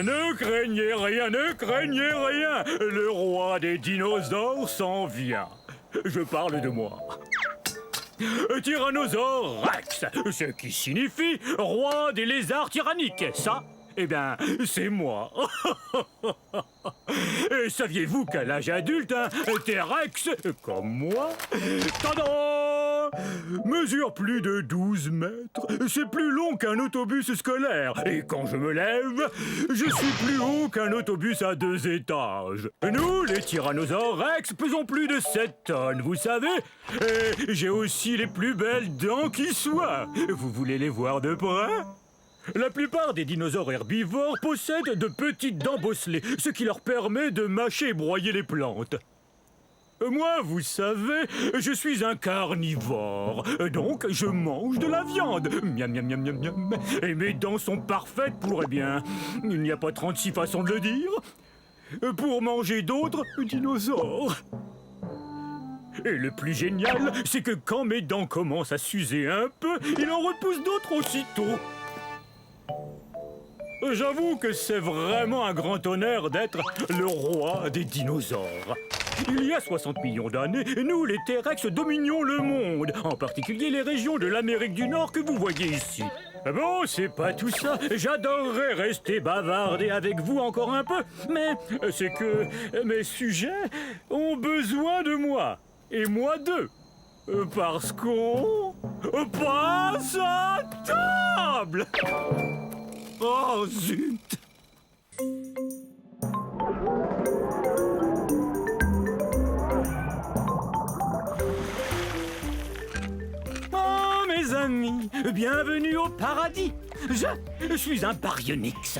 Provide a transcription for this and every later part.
Ne craignez rien, ne craignez rien. Le roi des dinosaures s'en vient. Je parle de moi. Tyrannosaure Rex, ce qui signifie roi des lézards tyranniques. Ça, eh bien, c'est moi. Et saviez-vous qu'à l'âge adulte, un T-Rex, comme moi, tada, mesure plus de 12 mètres. C'est plus long qu'un autobus scolaire. Et quand je me lève, je suis plus haut qu'un autobus à 2 étages. Nous, les tyrannosaures Rex, pesons plus de 7 tonnes, vous savez. Et j'ai aussi les plus belles dents qui soient. Vous voulez les voir de près ? La plupart des dinosaures herbivores possèdent de petites dents bosselées, ce qui leur permet de mâcher et broyer les plantes. Moi, vous savez, je suis un carnivore, donc je mange de la viande. Miam, miam, miam, miam, miam. Et mes dents sont parfaites pour, eh bien, il n'y a pas 36 façons de le dire, pour manger d'autres dinosaures. Et le plus génial, c'est que quand mes dents commencent à s'user un peu, il en repousse d'autres aussitôt. J'avoue que c'est vraiment un grand honneur d'être le roi des dinosaures. Il y a 60 millions d'années, nous, les T-Rex, dominions le monde, en particulier les régions de l'Amérique du Nord que vous voyez ici. Bon, c'est pas tout ça. J'adorerais rester bavarder avec vous encore un peu, mais c'est que mes sujets ont besoin de moi, et moi d'eux. Parce qu'on passe à table. Oh, zut! Oh, mes amis, bienvenue au paradis. Je suis un baryonyx.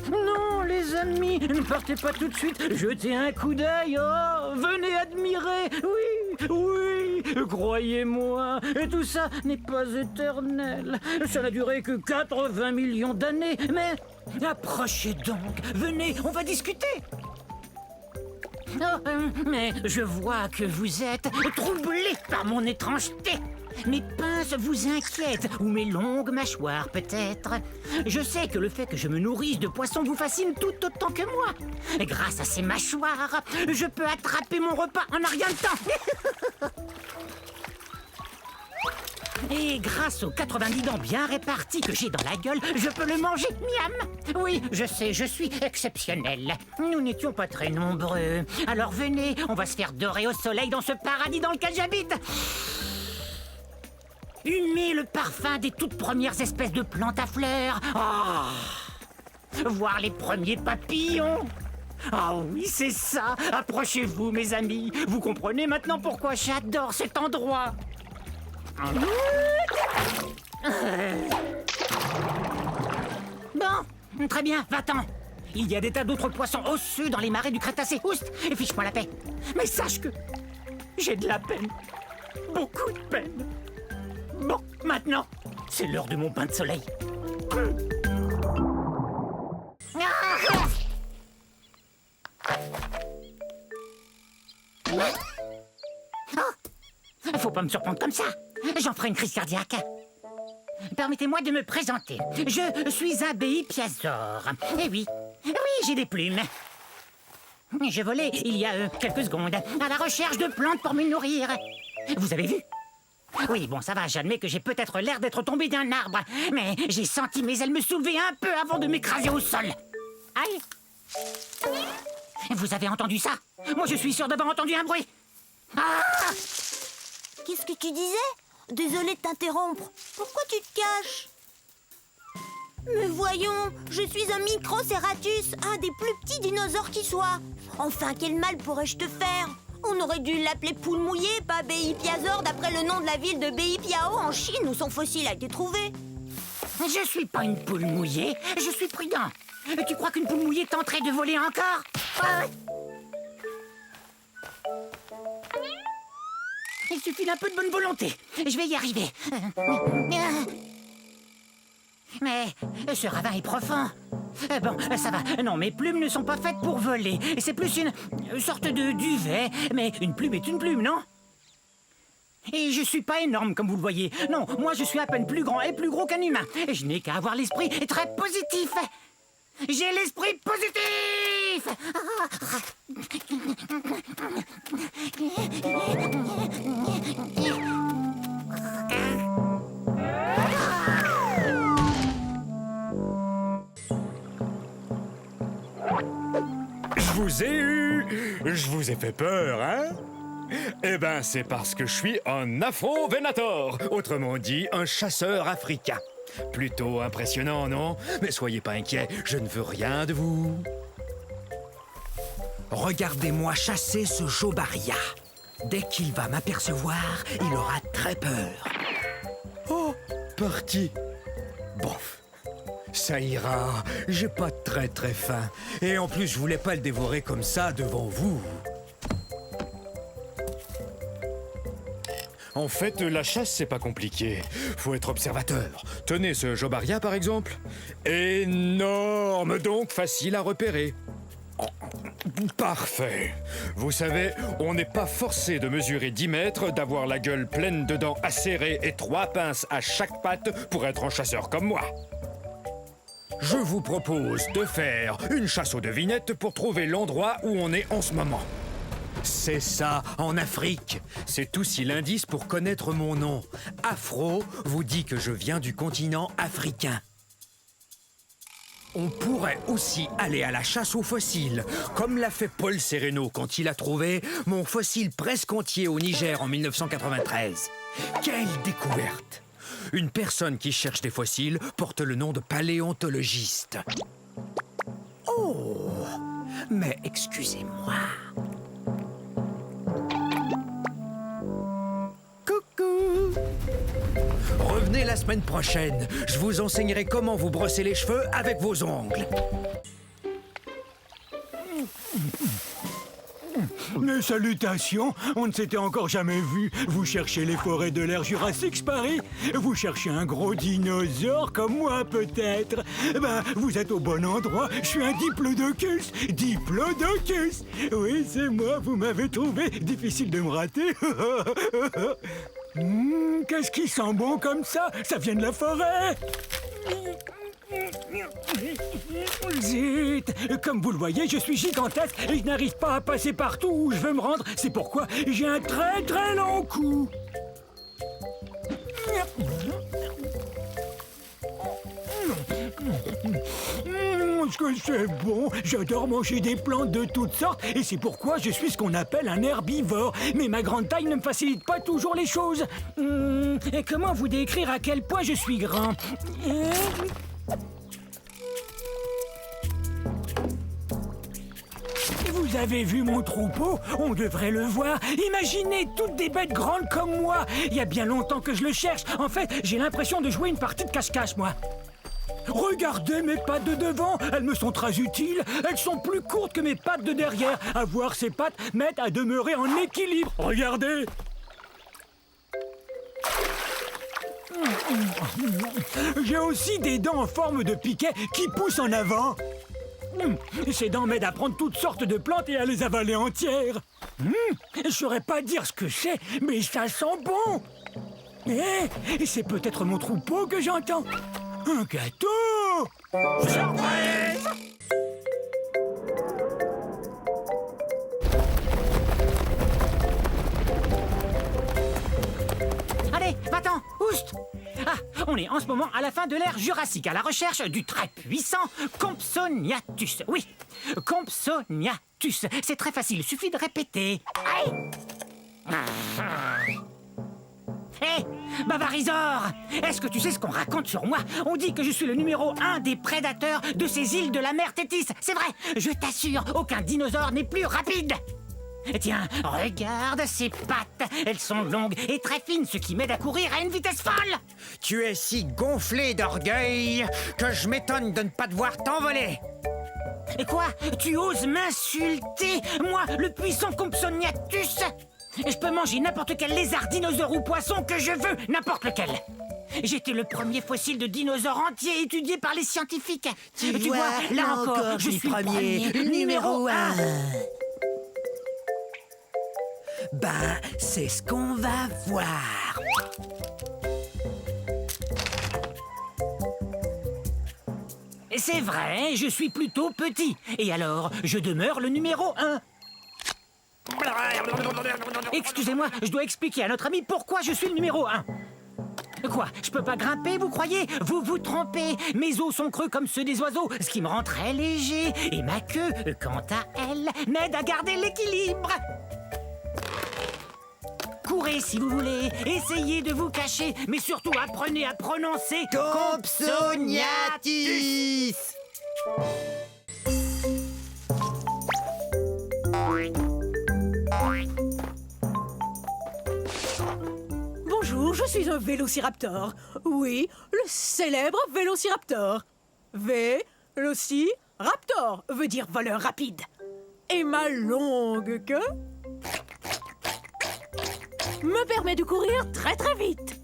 Non, les amis, ne partez pas tout de suite. Jetez un coup d'œil. Oh, venez admirer. Oui, oui, croyez-moi. Et tout ça n'est pas éternel. Ça n'a duré que 80 millions d'années. Mais approchez donc. Venez, on va discuter. Oh, mais je vois que vous êtes troublé par mon étrangeté. Mes pinces vous inquiètent, ou mes longues mâchoires peut-être. Je sais que le fait que je me nourrisse de poissons vous fascine tout autant que moi. Grâce à ces mâchoires, je peux attraper mon repas en un rien de temps. Et grâce aux 90 dents bien réparties que j'ai dans la gueule, je peux le manger, miam. Oui, je sais, je suis exceptionnel. Nous n'étions pas très nombreux. Alors venez, on va se faire dorer au soleil dans ce paradis dans lequel j'habite. Humer le parfum des toutes premières espèces de plantes à fleurs. Oh. Voir les premiers papillons. Oh oui, c'est ça. Approchez-vous, mes amis. Vous comprenez maintenant pourquoi j'adore cet endroit. Bon, très bien, va-t'en. Il y a des tas d'autres poissons osseux dans les marais du Crétacé. Oust, et fiche-moi la paix. Mais sache que j'ai de la peine. Beaucoup de peine. Bon, maintenant, c'est l'heure de mon bain de soleil. Faut pas me surprendre comme ça. J'en ferai une crise cardiaque. Permettez-moi de me présenter. Je suis un béipiasaure. Eh oui, j'ai des plumes. Je volais il y a quelques secondes à la recherche de plantes pour me nourrir. Vous avez vu ? Oui, bon, ça va, j'admets que j'ai peut-être l'air d'être tombé d'un arbre, mais j'ai senti mes ailes me soulever un peu avant de m'écraser au sol. Aïe! Vous avez entendu ça? Moi, je suis sûr d'avoir entendu un bruit. Ah! Qu'est-ce que tu disais? Désolé de t'interrompre. Pourquoi tu te caches? Mais voyons, je suis un Microceratus, un des plus petits dinosaures qui soit. Enfin, quel mal pourrais-je te faire? On aurait dû l'appeler poule mouillée, pas béipiasaure, d'après le nom de la ville de Beipiao en Chine où son fossile a été trouvé. Je suis pas une poule mouillée, je suis prudent. Tu crois qu'une poule mouillée tenterait de voler encore? Il suffit d'un peu de bonne volonté. Je vais y arriver. Mais ce ravin est profond. Bon, ça va. Non, mes plumes ne sont pas faites pour voler. C'est plus une sorte de duvet. Mais une plume est une plume, non? Et je suis pas énorme, comme vous le voyez. Non, moi je suis à peine plus grand et plus gros qu'un humain. Et je n'ai qu'à avoir l'esprit très positif. J'ai l'esprit positif. Je vous ai eu. Je vous ai fait peur, hein? Eh ben, c'est parce que je suis un Afro-Venator, autrement dit, un chasseur africain. Plutôt impressionnant, non? Mais soyez pas inquiets, je ne veux rien de vous. Regardez-moi chasser ce Jobaria. Dès qu'il va m'apercevoir, il aura très peur. Oh, parti. Bof. Ça ira, j'ai pas très faim. Et en plus, je voulais pas le dévorer comme ça devant vous. En fait, la chasse, c'est pas compliqué. Faut être observateur. Tenez ce Jobaria, par exemple. Énorme, donc facile à repérer. Parfait. Vous savez, on n'est pas forcé de mesurer 10 mètres, d'avoir la gueule pleine de dents acérées et 3 pinces à chaque patte pour être un chasseur comme moi. Je vous propose de faire une chasse aux devinettes pour trouver l'endroit où on est en ce moment. C'est ça, en Afrique. C'est aussi l'indice pour connaître mon nom. Afro vous dit que je viens du continent africain. On pourrait aussi aller à la chasse aux fossiles, comme l'a fait Paul Sereno quand il a trouvé mon fossile presque entier au Niger en 1993. Quelle découverte! Une personne qui cherche des fossiles porte le nom de paléontologiste. Oh, mais excusez-moi. Coucou! Revenez la semaine prochaine. Je vous enseignerai comment vous brosser les cheveux avec vos ongles. Mes salutations, on ne s'était encore jamais vu. Vous cherchez les forêts de l'ère Jurassique, je parie? Vous cherchez un gros dinosaure comme moi, peut-être? Ben, vous êtes au bon endroit. Je suis un diplodocus. Diplodocus! Oui, c'est moi, vous m'avez trouvé. Difficile de me rater. Qu'est-ce qui sent bon comme ça? Ça vient de la forêt! Zut! Comme vous le voyez, je suis gigantesque et je n'arrive pas à passer partout où je veux me rendre. C'est pourquoi j'ai un très long cou. Est-ce que c'est bon? J'adore manger des plantes de toutes sortes et c'est pourquoi je suis ce qu'on appelle un herbivore. Mais ma grande taille ne me facilite pas toujours les choses. Comment vous décrire à quel point je suis grand? Vous avez vu mon troupeau? On devrait le voir. Imaginez toutes des bêtes grandes comme moi. Il y a bien longtemps que je le cherche. En fait, j'ai l'impression de jouer une partie de cache-cache, moi. Regardez mes pattes de devant, elles me sont très utiles. Elles sont plus courtes que mes pattes de derrière. Avoir ces pattes m'aide à demeurer en équilibre. Regardez. J'ai aussi des dents en forme de piquet qui poussent en avant. Ces dents m'aident à prendre toutes sortes de plantes et à les avaler entières. Je saurais pas dire ce que c'est, mais ça sent bon. Et c'est peut-être mon troupeau que j'entends. Un gâteau! Surprise! Allez, va-t'en, oust! Ah, on est en ce moment à la fin de l'ère Jurassique, à la recherche du très puissant Compsognathus. Oui, Compsognathus. C'est très facile, suffit de répéter. Hé, Bavarisor! Est-ce que tu sais ce qu'on raconte sur moi? On dit que je suis le numéro 1 des prédateurs de ces îles de la mer Tétis. C'est vrai, je t'assure, aucun dinosaure n'est plus rapide. Tiens, regarde ces pattes. Elles sont longues et très fines, ce qui m'aide à courir à une vitesse folle. Tu es si gonflé d'orgueil que je m'étonne de ne pas te voir t'envoler. Et quoi? Tu oses m'insulter? Moi, le puissant Compsognathus? Je peux manger n'importe quel lézard, dinosaure ou poisson que je veux, n'importe lequel. J'étais le premier fossile de dinosaure entier étudié par les scientifiques. Tu vois, là encore, je suis le premier, numéro 1. Ben, c'est ce qu'on va voir. C'est vrai, je suis plutôt petit. Et alors, je demeure le numéro 1. Excusez-moi, je dois expliquer à notre ami pourquoi je suis le numéro 1. Quoi, je peux pas grimper, vous croyez? Vous vous trompez. Mes os sont creux comme ceux des oiseaux, ce qui me rend très léger. Et ma queue, quant à elle, m'aide à garder l'équilibre. Courez si vous voulez, essayez de vous cacher, mais surtout apprenez à prononcer Compsognathus. Bonjour, je suis un vélociraptor. Oui, le célèbre vélociraptor. Vélociraptor veut dire voleur rapide. Et ma longue queue me permet de courir très très vite.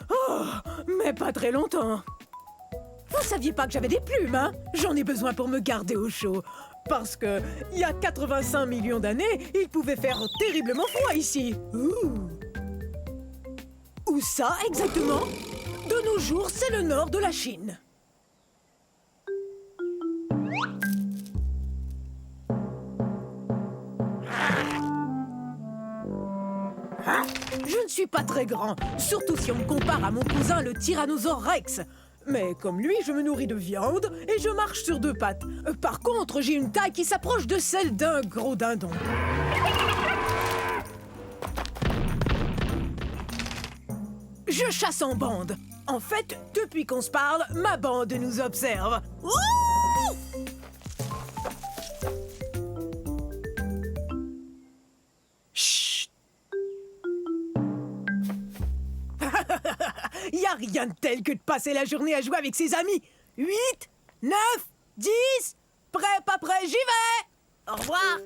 Oh, mais pas très longtemps. Vous saviez pas que j'avais des plumes, hein? J'en ai besoin pour me garder au chaud. Parce que, il y a 85 millions d'années, il pouvait faire terriblement froid ici. Où ça, exactement? De nos jours, c'est le nord de la Chine. Je ne suis pas très grand, surtout si on me compare à mon cousin le Tyrannosaure Rex. Mais comme lui, je me nourris de viande et je marche sur deux pattes. Par contre, j'ai une taille qui s'approche de celle d'un gros dindon. Je chasse en bande. En fait, depuis qu'on se parle, ma bande nous observe. Ouh! Chut! Y a rien de tel que de passer la journée à jouer avec ses amis. 8, 9, 10, prêt, pas prêt, j'y vais! Au revoir!